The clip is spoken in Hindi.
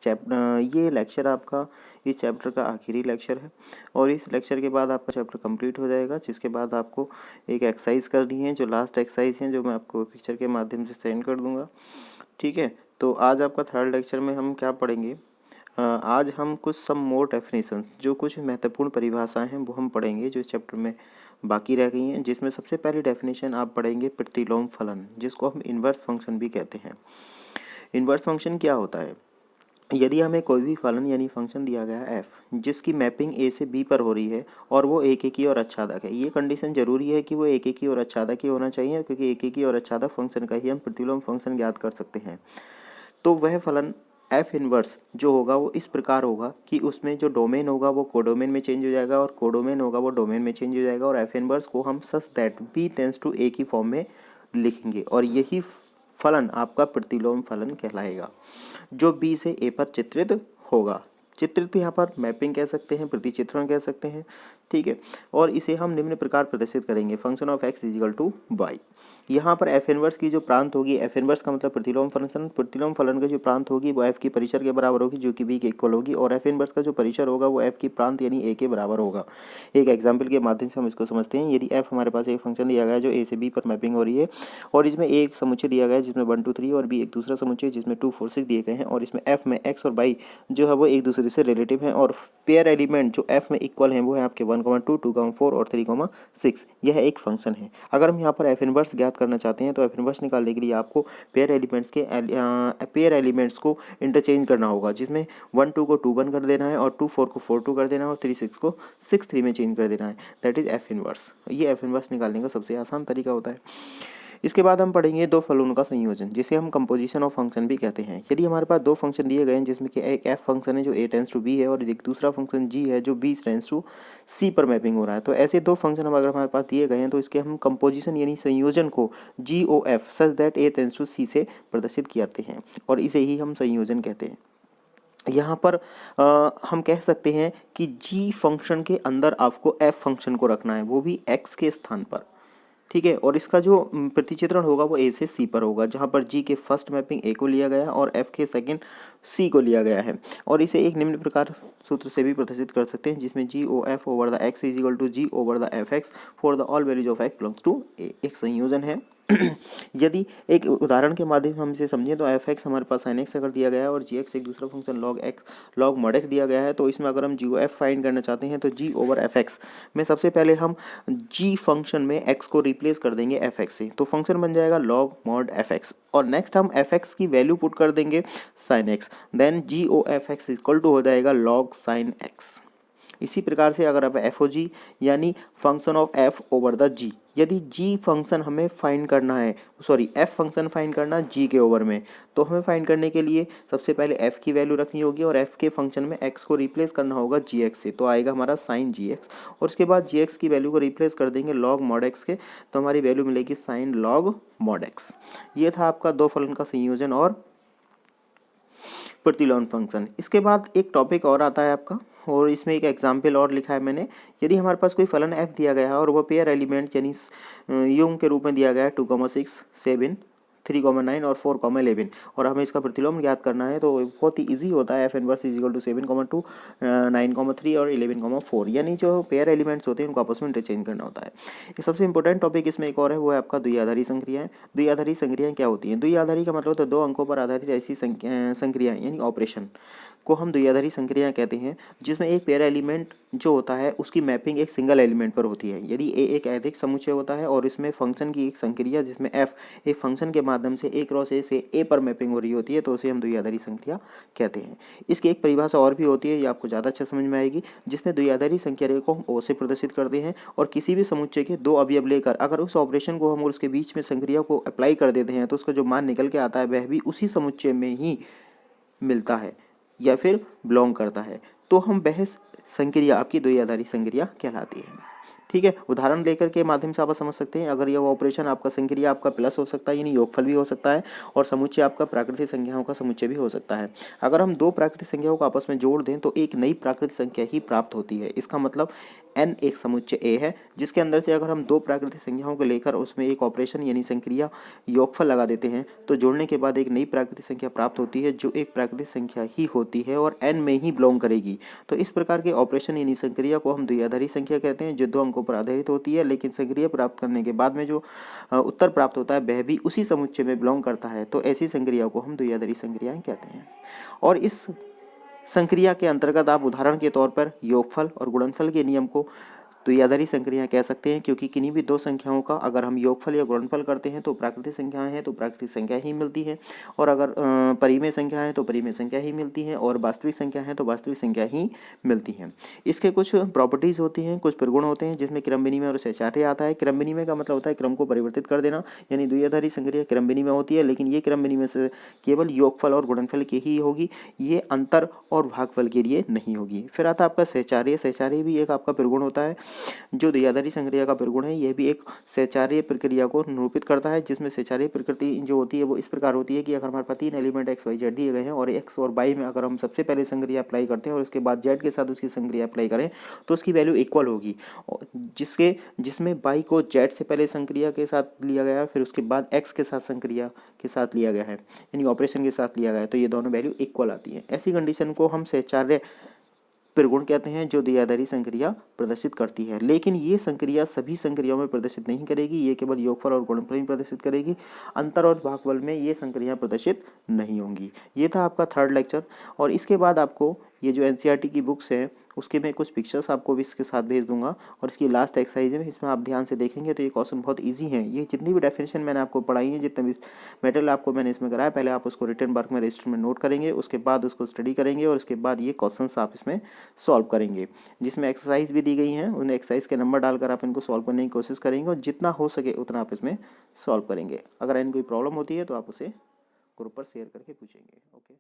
ये लेक्चर आपका इस चैप्टर का आखिरी लेक्चर है और इस लेक्चर के बाद आपका चैप्टर कंप्लीट हो जाएगा, जिसके बाद आपको एक एक्सरसाइज करनी है, जो लास्ट एक्सरसाइज है, जो मैं आपको पिक्चर के माध्यम से सेंड कर दूंगा। ठीक है, तो आज आपका थर्ड लेक्चर में हम क्या पढ़ेंगे, आज हम कुछ सम मोर डेफिनेशंस, जो कुछ महत्वपूर्ण परिभाषाएं हैं वो हम पढ़ेंगे जो इस चैप्टर में बाकी रह गई हैं, जिसमें सबसे पहली डेफिनेशन आप पढ़ेंगे प्रतिलोम फलन, जिसको हम इन्वर्स फंक्शन भी कहते हैं। इन्वर्स फंक्शन क्या होता है? यदि हमें कोई भी फलन यानी फंक्शन दिया गया है f, जिसकी मैपिंग a से b पर हो रही है और वो एक एक ही और आच्छादक है, ये कंडीशन जरूरी है कि वो एक एक ही और आच्छादक ही होना चाहिए, क्योंकि एक एक ही और आच्छादक फंक्शन का ही हम प्रतिलोम फंक्शन ज्ञात कर सकते हैं। तो वह फलन f इनवर्स जो होगा वो इस प्रकार होगा कि उसमें जो डोमेन होगा वो कोडोमेन में चेंज हो जाएगा और कोडोमेन होगा वो डोमेन में चेंज हो जाएगा, और f इनवर्स को हम such that b tends to a की फॉर्म में लिखेंगे और यही फलन आपका प्रतिलोम फलन कहलाएगा, जो b से a पर चित्रित होगा। चित्रित यहाँ पर मैपिंग कह सकते हैं, प्रतिचित्रण कह सकते हैं। ठीक है, और इसे हम निम्न प्रकार प्रदर्शित करेंगे, function of x is equal to y. यहाँ पर f इनवर्स की जो प्रांत होगी, f इनवर्स का मतलब प्रतिलोम फलन, प्रतिलोम फलन का जो प्रांत होगी वो f की परिसर के बराबर होगी, जो कि b के इक्वल होगी, और f इनवर्स का जो परिसर होगा वो f की प्रांत यानी a के बराबर होगा। एक एग्जाम्पल के माध्यम से हम इसको समझते हैं। यदि f हमारे पास एक फंक्शन दिया गया है जो a से b पर मैपिंग हो रही है, और इसमें एक समुच्चय दिया गया है जिसमें 1 2 3 और b एक दूसरा समुच्चय जिसमें 2 4 6 दिए गए हैं, और इसमें f में x और y जो है वो एक दूसरे से रिलेटिव हैं, और पेयर एलिमेंट जो f में इक्वल हैं वो है आपके 1 2 2 4 और 3 6। यह एक फंक्शन है। अगर हम यहाँ पर f इनवर्स ज्ञात करना चाहते हैं तो f इनवर्स निकालने के लिए आपको पेयर एलिमेंट्स को इंटरचेंज करना होगा, जिसमें 1 2 को 2 1 कर देना है और 2 4 को 4 2 कर देना है और 3 6 को 6 3 में चेंज कर देना है। That is f inverse. ये f इनवर्स निकालने का सबसे आसान तरीका होता है। इसके बाद हम पढ़ेंगे दो फलनों का संयोजन, जिसे हम कंपोजिशन ऑफ फंक्शन भी कहते हैं। यदि हमारे पास दो फंक्शन दिए गए हैं, जिसमें कि एक f फंक्शन है जो a टेंस टू b है और एक दूसरा फंक्शन g है जो b टेंस टू c पर मैपिंग हो रहा है, तो ऐसे दो फंक्शन अगर हमारे पास दिए गए हैं तो इसके हम कंपोजिशन यानी संयोजन को GOF such that a tends to c से प्रदर्शित करते हैं, और इसे ही हम संयोजन कहते हैं। यहाँ पर हम कह सकते हैं कि g फंक्शन के अंदर आपको f फंक्शन को रखना है, वो भी x के स्थान पर। ठीक है, और इसका जो प्रतिचित्रण होगा वो a से c पर होगा, जहाँ पर g के फर्स्ट मैपिंग a को लिया गया है और f के सेकंड c को लिया गया है, और इसे एक निम्न प्रकार सूत्र से भी प्रदर्शित कर सकते हैं, जिसमें GOF over the x is equal to g over the fx for the all values of x belongs to a। एक संयोजन है। यदि एक उदाहरण के माध्यम से हम इसे समझें तो fx हमारे पास sin x अगर दिया गया है और gx एक दूसरा फंक्शन log mod x दिया गया है, तो इसमें अगर हम GOF फाइंड करना चाहते हैं तो g ओवर fx में सबसे पहले हम g फंक्शन में x को रिप्लेस कर देंगे fx से, तो फंक्शन बन जाएगा log mod fx, और नेक्स्ट हम fx की वैल्यू पुट कर देंगे sin x, then GOFx equal to हो जाएगा log sin x। इसी प्रकार से अगर आप FOG यानी function of f over the g, यदि g फंक्शन हमें फाइंड करना है, सॉरी f फंक्शन फाइंड करना g के ओवर में, तो हमें फाइंड करने के लिए सबसे पहले f की वैल्यू रखनी होगी और f के फंक्शन में x को रिप्लेस करना होगा gx से, तो आएगा हमारा sin gx, और उसके बाद gx की वैल्यू को रिप्लेस कर देंगे log mod x के, तो हमारी वैल्यू मिलेगी sin log mod x। ये था आपका दो फलन का संयोजन और प्रतिलोम फंक्शन। इसके बाद एक टॉपिक और आता है आपका, और इसमें एक एग्जाम्पल और लिखा है मैंने। यदि हमारे पास कोई फलन f दिया गया है और वह पेयर एलिमेंट यानी युग्म के रूप में दिया गया है 2 6 7 3 9 और 4 11, और हमें इसका प्रतिलोम ज्ञात करना है, तो बहुत ही इजी होता है। f inverse is equal to 7 2 9 3 और 11 4, यानी जो पेयर एलिमेंट्स होते हैं उनको आपस में इंटरचेंज करना होता है। ये सबसे इंपॉर्टेंट टॉपिक इसमें एक और है, वो है आपका द्विआधारी संक्रियाएं। द्विआधारी संक्रियाएं क्या होती हैं? द्विआधारी का मतलब होता है दो अंकों पर आधारित ऐसी संक्रियाएं यानी ऑपरेशन को हम द्विआधारी संक्रिया कहते हैं, जिसमें एक पेयर एलिमेंट जो होता है उसकी मैपिंग एक सिंगल एलिमेंट पर होती है। यदि a एक ऐधिक समुच्चय होता है और इसमें फंक्शन की एक संक्रिया जिसमें f एक फंक्शन के माध्यम से a क्रॉस a से a पर मैपिंग हो रही होती है, तो उसे हम द्विआधारी संक्रिया कहते हैं। इसकी एक परिभाषा और भी होती है, ये आपको ज़्यादा अच्छा समझ में आएगी, जिसमें द्विआधारी संक्रिया को हम o से प्रदर्शित करते हैं, और किसी भी समुच्चय के दो अवयव लेकर अगर उस ऑपरेशन को हम उसके बीच में संक्रिया को अप्लाई कर देते हैं, तो उसका जो मान निकल के आता है वह भी उसी समुच्चय में ही मिलता है या फिर बिलोंग करता है, तो हम वह संक्रिया आपकी द्विआधारी संक्रिया कहलाती है। ठीक है, उदाहरण लेकर के माध्यम से आप समझ सकते हैं। अगर यह ऑपरेशन आपका संक्रिया आपका प्लस हो सकता है यानी योगफल भी हो सकता है, और समुच्चय आपका प्राकृतिक संख्याओं का समुच्चय भी हो सकता है। अगर हम दो प्राकृतिक संख्याओं को आपस में जोड़ दें तो एक नई प्राकृतिक संख्या ही प्राप्त होती है। इसका मतलब n एक समुच्चय A है जिसके अंदर से अगर हम दो प्राकृतिक संख्याओं को लेकर उसमें एक ऑपरेशन यानी संक्रिया योगफल लगा देते हैं तो जोड़ने के बाद एक नई प्राकृतिक संख्या प्राप्त होती है जो एक प्राकृतिक संख्या ही होती है और n में ही बिलोंग करेगी। तो इस प्रकार के ऑपरेशन यानी संक्रिया को हम द्विआधारी संख्या कहते हैं जो दो अंकों पर आधारित होती है, लेकिन संक्रिया प्राप्त करने के बाद में जो उत्तर प्राप्त होता है वह भी उसी समुच्चय में बिलोंग करता है। तो ऐसी संक्रिया को हम द्विआधारी संक्रियाएं कहते हैं। और इस संक्रिया के अंतर्गत आप उदाहरण के तौर पर योगफल और गुणनफल के नियम को द्विआधारी संक्रियाएं कह सकते हैं, क्योंकि किन्हीं भी दो संख्याओं का अगर हम योगफल या गुणनफल करते हैं तो प्राकृतिक संख्याएं हैं तो प्राकृतिक संख्या ही मिलती है, और अगर परिमेय संख्या है तो परिमेय संख्या ही मिलती है, और वास्तविक संख्या है तो वास्तविक संख्या ही मिलती है। इसके कुछ प्रॉपर्टीज होती हैं, कुछ प्रगुण होते हैं जिसमें क्रम विनिमय और सहचार्य आता है। क्रम विनिमय का मतलब होता है क्रम को परिवर्तित कर देना, यानी द्विआधारी संक्रिया क्रम विनिमय होती है, लेकिन ये क्रम विनिमय से केवल योगफल और गुणनफल की ही होगी, ये अंतर और भागफल के लिए नहीं होगी। फिर आता है आपका सहचार्य। सहचार्य भी एक आपका प्रगुण होता है जो द्विआधारी संक्रिया का प्रगुण है। यह भी एक सहचार्य प्रक्रिया को निरूपित करता है, जिसमें सहचार्य प्रकृति जो होती है वो इस प्रकार होती है कि अगर हमारे पास तीन एलिमेंट एक्स वाई जेड दिए गए हैं और एक्स और वाई में अगर हम सबसे पहले संक्रिया अप्लाई करते हैं और उसके बाद जेड के साथ उसकी संक्रिया अप्लाई करें तो उसकी वैल्यू इक्वल होगी, जिसमें वाई को जेड से पहले संक्रिया के साथ लिया गया फिर उसके बाद एक्स के साथ संक्रिया के साथ लिया गया है, यानी ऑपरेशन के साथ लिया गया है, तो ये दोनों वैल्यू इक्वल आती है। ऐसी कंडीशन को हम सहचार्य प्रगुण कहते हैं जो द्विआधारी संक्रिया प्रदर्शित करती है। लेकिन ये संक्रिया सभी संक्रियाओं में प्रदर्शित नहीं करेगी, ये केवल योगफल और गुणनफल में प्रदर्शित करेगी, अंतर और भागफल में ये संक्रिया प्रदर्शित नहीं होंगी। ये था आपका थर्ड लेक्चर। और इसके बाद आपको ये जो एनसीईआरटी की बुक्स है उसके मैं कुछ पिक्चर्स आपको भी इसके साथ भेज दूंगा, और इसकी लास्ट एक्सरसाइज है, इसमें आप ध्यान से देखेंगे तो ये क्वेश्चन बहुत इजी है। ये जितनी भी डेफिनेशन मैंने आपको पढ़ाई है, जितने भी मटेरियल आपको मैंने इसमें कराया, पहले आप उसको रिटन वर्क में रजिस्टर में नोट करेंगे, उसके बाद उसको स्टडी करेंगे और उसके बाद ये क्वेश्चन आप इसमें सॉल्व करेंगे, जिसमें एक्सरसाइज भी दी गई हैं। उन एक्सरसाइज के नंबर डालकर आप इनको सॉल्व करने की कोशिश करेंगे और जितना हो सके उतना आप इसमें सॉल्व करेंगे। अगर इनको कोई प्रॉब्लम होती है तो आप उसे ग्रुप पर शेयर करके पूछेंगे। ओके।